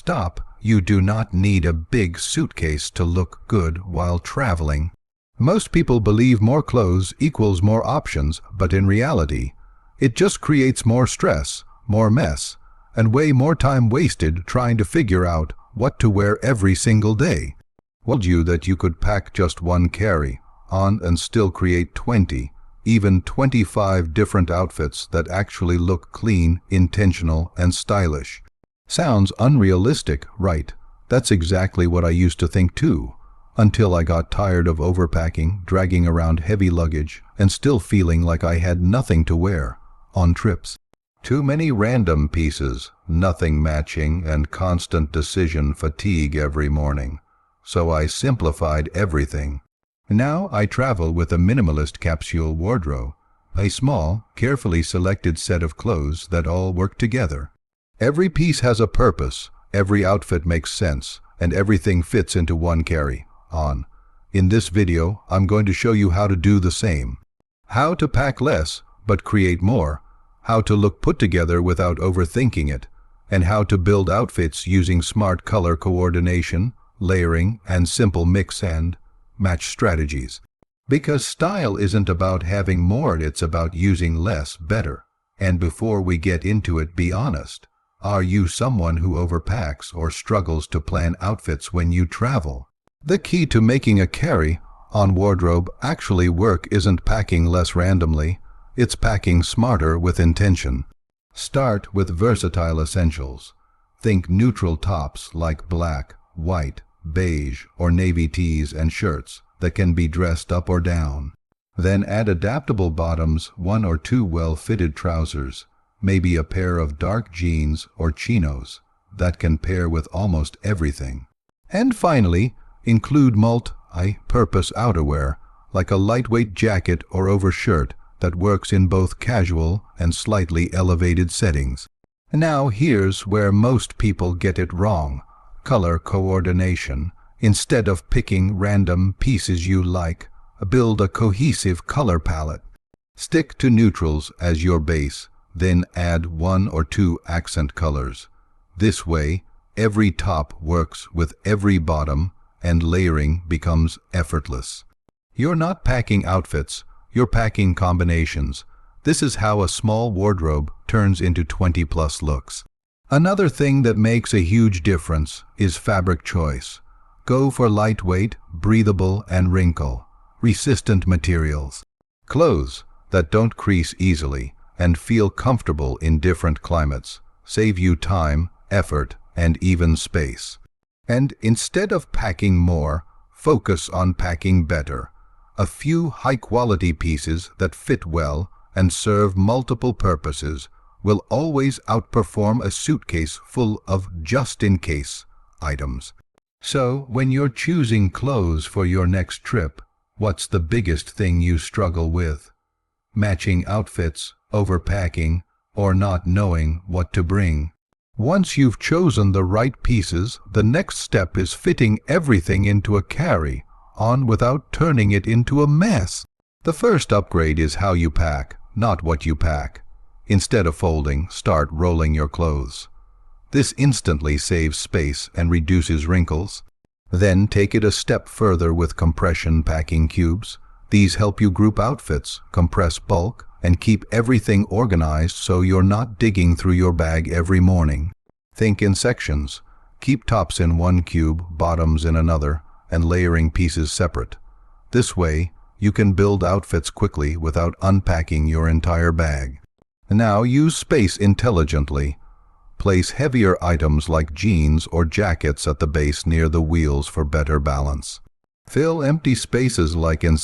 stop, you do not need a big suitcase to look good while traveling. Most people believe more clothes equals more options, but in reality, it just creates more stress, more mess, and way more time wasted trying to figure out what to wear every single day. Told you that you could pack just one carry-on and still create 20, even 25 different outfits that actually look clean, intentional, and stylish. Sounds unrealistic, right? That's exactly what I used to think too, until I got tired of overpacking, dragging around heavy luggage, and still feeling like I had nothing to wear on trips. Too many random pieces, nothing matching, and constant decision fatigue every morning. So I simplified everything. Now I travel with a minimalist capsule wardrobe, a small, carefully selected set of clothes that all work together. Every piece has a purpose, every outfit makes sense, and everything fits into one carry-on. In this video, I'm going to show you how to do the same. How to pack less, but create more. How to look put together without overthinking it. And how to build outfits using smart color coordination, layering, and simple mix and match strategies. Because style isn't about having more, it's about using less better. And before we get into it, be honest. Are you someone who overpacks or struggles to plan outfits when you travel? The key to making a carry-on wardrobe actually work isn't packing less randomly, it's packing smarter with intention. Start with versatile essentials. Think neutral tops like black, white, beige, or navy tees and shirts that can be dressed up or down. Then add adaptable bottoms, 1 or 2 well-fitted trousers, maybe a pair of dark jeans or chinos that can pair with almost everything. And finally, include multi-purpose outerwear like a lightweight jacket or overshirt that works in both casual and slightly elevated settings. Now here's where most people get it wrong. Color coordination. Instead of picking random pieces you like, build a cohesive color palette. Stick to neutrals as your base, then add 1 or 2 accent colors. This way, every top works with every bottom and layering becomes effortless. You're not packing outfits, you're packing combinations. This is how a small wardrobe turns into 20+ looks. Another thing that makes a huge difference is fabric choice. Go for lightweight, breathable, and wrinkle-resistant materials. Clothes that don't crease easily and feel comfortable in different climates save you time, effort, and even space. And instead of packing more, focus on packing better. A few high-quality pieces that fit well and serve multiple purposes will always outperform a suitcase full of just-in-case items. So, when you're choosing clothes for your next trip, what's the biggest thing you struggle with? Matching outfits, overpacking, or not knowing what to bring? Once you've chosen the right pieces, the next step is fitting everything into a carry-on without turning it into a mess. The first upgrade is how you pack, not what you pack. Instead of folding, start rolling your clothes. This instantly saves space and reduces wrinkles. Then take it a step further with compression packing cubes. These help you group outfits, compress bulk, and keep everything organized so you're not digging through your bag every morning. Think in sections. Keep tops in one cube, bottoms in another, and layering pieces separate. This way, you can build outfits quickly without unpacking your entire bag. Now use space intelligently. Place heavier items like jeans or jackets at the base near the wheels for better balance. Fill empty spaces like in